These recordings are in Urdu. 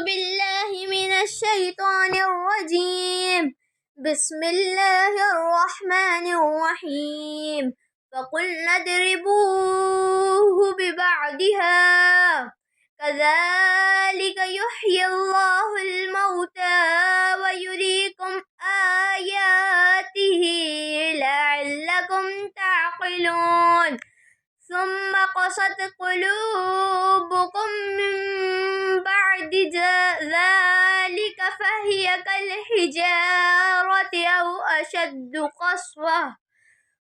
بالله من الشيطان الرجيم. بسم الله الرحمن الرحيم. فقلنا اضربوه ببعضها كذلك يحيي الله الموتى ويريكم آياته لعلكم تعقلون. ثم قست قلوبكم من بعد ذلك فهي كالحجارة أو أشد قسوة.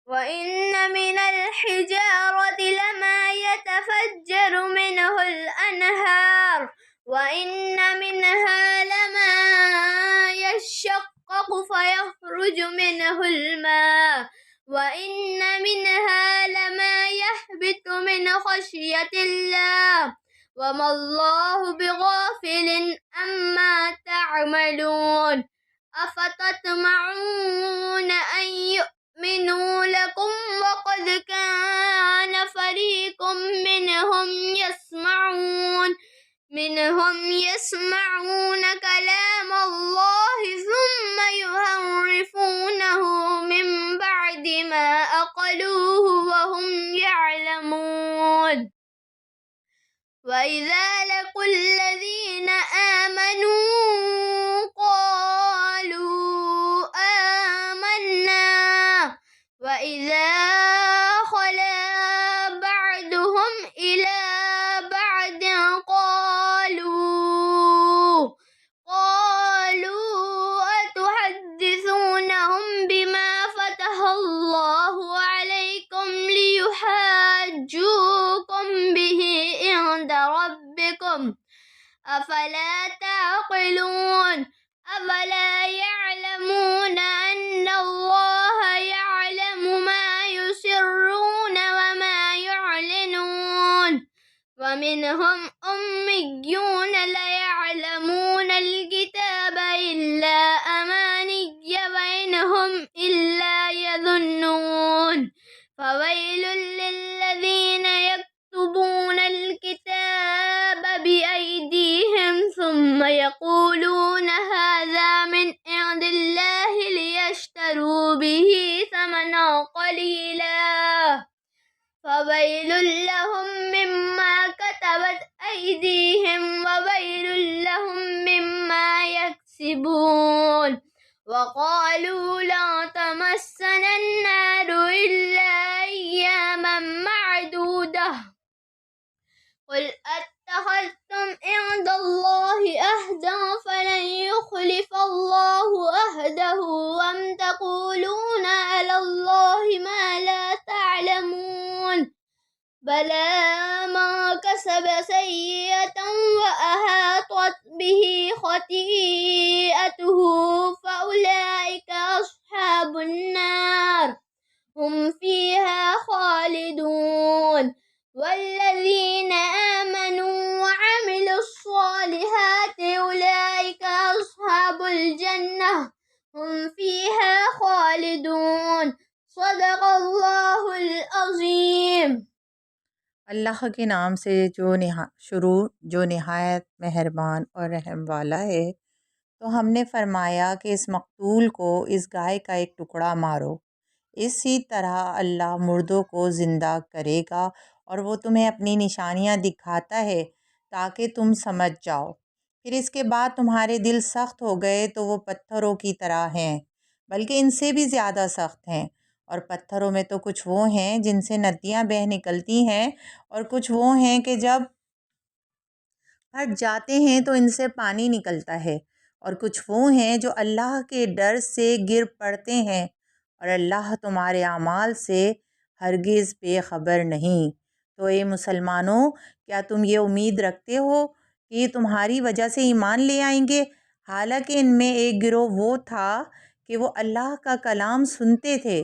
وإن من الحجارة لما يتفجر منه الأنهار وإن منها لما يشقق فيخرج منه الماء وإن منها لما يهبط من خشية الله وما الله بغافل عما تعملون. أفتطمعون أن يؤمنوا لكم وقد كان فريق منهم يسمعون كلام الله ثم يحرفونه من بعد ما عقلوه وهم يعلمون. وإذا لقوا الذين آمنوا قالوا آمنا وإذا خلا بعضهم إلى بعض قالوا أتحدثونهم بما فتح الله عليكم ليحاجوكم به عند ربكم أفلا تعقلون. أفلا يعلمون أن الله يعلم ما يسرون وما يعلنون. ومنهم أميون لا يعلمون الكتاب إلا أماني وإن هم إلا يظنون. فويل للذين يكتبون الكتاب بأيديهم ثم يقولون هذا من عند الله ليشتروا به ثمنا قليلا فويل لهم مما كتبت أيديهم وويل لهم مما يكسبون. وقالوا لا تمسنا النار إلا أياما معدودة قل أتخذتم عند الله عهدا فلن يخلف الله عهده أم تقولون على الله ما لا تعلمون. بلى من كسب سيئة وأحاطت به خطيئته فأولئك أصحاب النار هم فيها خالدون. والذين آمنوا وعملوا الصالحات أولئك أصحاب الجنة هم فيها خالدون. صدق اللہ العظیم۔ اللہ کے نام سے جو نہایت مہربان اور رحم والا ہے۔ تو ہم نے فرمایا کہ اس مقتول کو اس گائے کا ایک ٹکڑا مارو، اسی طرح اللہ مردوں کو زندہ کرے گا اور وہ تمہیں اپنی نشانیاں دکھاتا ہے تاکہ تم سمجھ جاؤ۔ پھر اس کے بعد تمہارے دل سخت ہو گئے تو وہ پتھروں کی طرح ہیں، بلکہ ان سے بھی زیادہ سخت ہیں۔ اور پتھروں میں تو کچھ وہ ہیں جن سے ندیاں بہہ نکلتی ہیں، اور کچھ وہ ہیں کہ جب پھٹ جاتے ہیں تو ان سے پانی نکلتا ہے، اور کچھ وہ ہیں جو اللہ کے ڈر سے گر پڑتے ہیں، اور اللہ تمہارے اعمال سے ہرگز بے خبر نہیں۔ تو اے مسلمانوں، کیا تم یہ امید رکھتے ہو کہ یہ تمہاری وجہ سے ایمان لے آئیں گے؟ حالانکہ ان میں ایک گروہ وہ تھا کہ وہ اللہ کا کلام سنتے تھے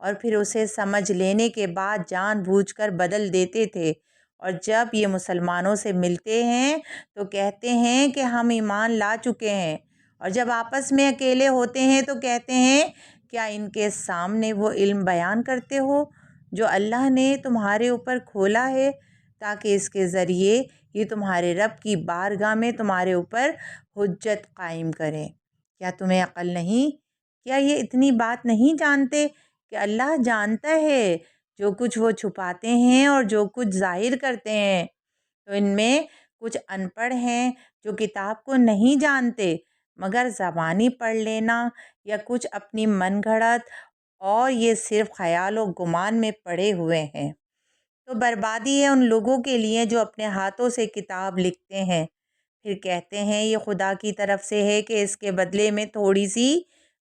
اور پھر اسے سمجھ لینے کے بعد جان بوجھ کر بدل دیتے تھے، اور جب یہ مسلمانوں سے ملتے ہیں تو کہتے ہیں کہ ہم ایمان لا چکے ہیں، اور جب آپس میں اکیلے ہوتے ہیں تو کہتے ہیں کیا ان کے سامنے وہ علم بیان کرتے ہو جو اللہ نے تمہارے اوپر کھولا ہے تاکہ اس کے ذریعے یہ تمہارے رب کی بارگاہ میں تمہارے اوپر حجت قائم کریں۔ کیا تمہیں عقل نہیں؟ کیا یہ اتنی بات نہیں جانتے کہ اللہ جانتا ہے جو کچھ وہ چھپاتے ہیں اور جو کچھ ظاہر کرتے ہیں؟ تو ان میں کچھ ان پڑھ ہیں جو کتاب کو نہیں جانتے مگر زبانی پڑھ لینا، یا کچھ اپنی من گھڑت اور یہ صرف خیال و گمان میں پڑے ہوئے ہیں۔ تو بربادی ہے ان لوگوں کے لیے جو اپنے ہاتھوں سے کتاب لکھتے ہیں، پھر کہتے ہیں یہ خدا کی طرف سے ہے کہ اس کے بدلے میں تھوڑی سی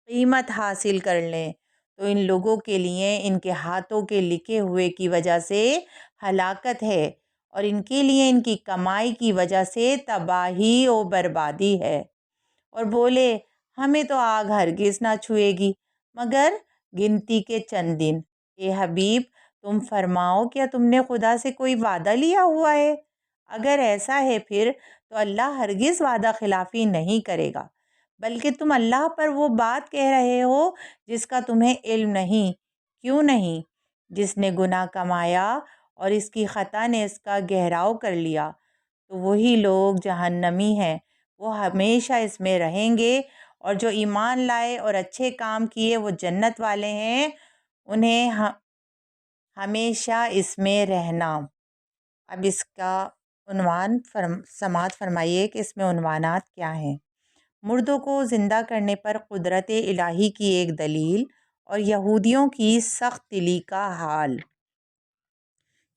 قیمت حاصل کر لیں۔ تو ان لوگوں کے لیے ان کے ہاتھوں کے لکھے ہوئے کی وجہ سے ہلاکت ہے، اور ان کے لیے ان کی کمائی کی وجہ سے تباہی و بربادی ہے۔ اور بولے ہمیں تو آگ ہرگز نہ چھوئے گی مگر گنتی کے چند دن۔ اے حبیب تم فرماؤ کیا تم نے خدا سے کوئی وعدہ لیا ہوا ہے؟ اگر ایسا ہے پھر تو اللہ ہرگز وعدہ خلافی نہیں کرے گا، بلکہ تم اللہ پر وہ بات کہہ رہے ہو جس کا تمہیں علم نہیں۔ کیوں نہیں؟ جس نے گناہ کمایا اور اس کی خطا نے اس کا گہراؤ کر لیا، تو وہی لوگ جہنمی ہیں، وہ ہمیشہ اس میں رہیں گے، اور جو ایمان لائے اور اچھے کام کیے وہ جنت والے ہیں، انہیں ہمیشہ اس میں رہنا۔ اب اس کا عنوان سماعت فرمائیے کہ اس میں عنوانات کیا ہیں۔ مردوں کو زندہ کرنے پر قدرت الہی کی ایک دلیل، اور یہودیوں کی سخت دلی کا حال۔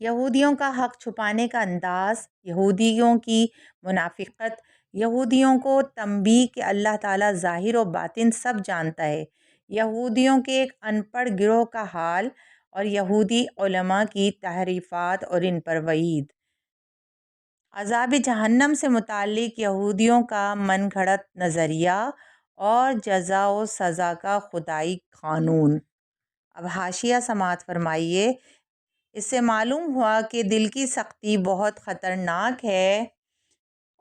یہودیوں کا حق چھپانے کا انداز، یہودیوں کی منافقت، یہودیوں کو تنبیہ کہ اللہ تعالیٰ ظاہر و باطن سب جانتا ہے، یہودیوں کے ایک ان پڑھ گروہ کا حال، اور یہودی علماء کی تحریفات اور ان پر وعید۔ عذاب جہنم سے متعلق یہودیوں کا من گھڑت نظریہ اور جزا و سزا کا خدائی قانون۔ اب حاشیہ سماعت فرمائیے۔ اس سے معلوم ہوا کہ دل کی سختی بہت خطرناک ہے،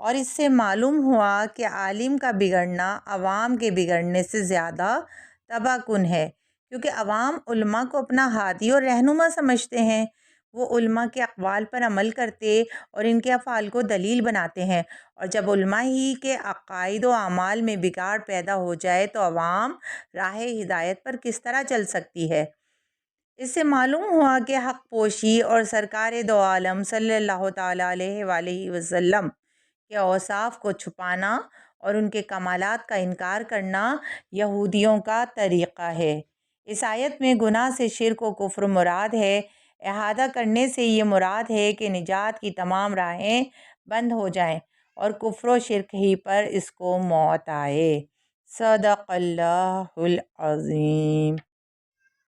اور اس سے معلوم ہوا کہ عالم کا بگڑنا عوام کے بگڑنے سے زیادہ تباہ کن ہے، کیونکہ عوام علماء کو اپنا ہادی اور رہنما سمجھتے ہیں۔ وہ علماء کے اقوال پر عمل کرتے اور ان کے افعال کو دلیل بناتے ہیں، اور جب علماء ہی کے عقائد و اعمال میں بگاڑ پیدا ہو جائے تو عوام راہ ہدایت پر کس طرح چل سکتی ہے؟ اس سے معلوم ہوا کہ حق پوشی اور سرکار دو عالم صلی اللہ تعالیٰ علیہ وآلہ وسلم کے اوصاف کو چھپانا اور ان کے کمالات کا انکار کرنا یہودیوں کا طریقہ ہے۔ اس آیت میں گناہ سے شرک و کفر مراد ہے۔ احاطہ کرنے سے یہ مراد ہے کہ نجات کی تمام راہیں بند ہو جائیں اور کفر و شرک ہی پر اس کو موت آئے۔ صدق اللہ العظیم۔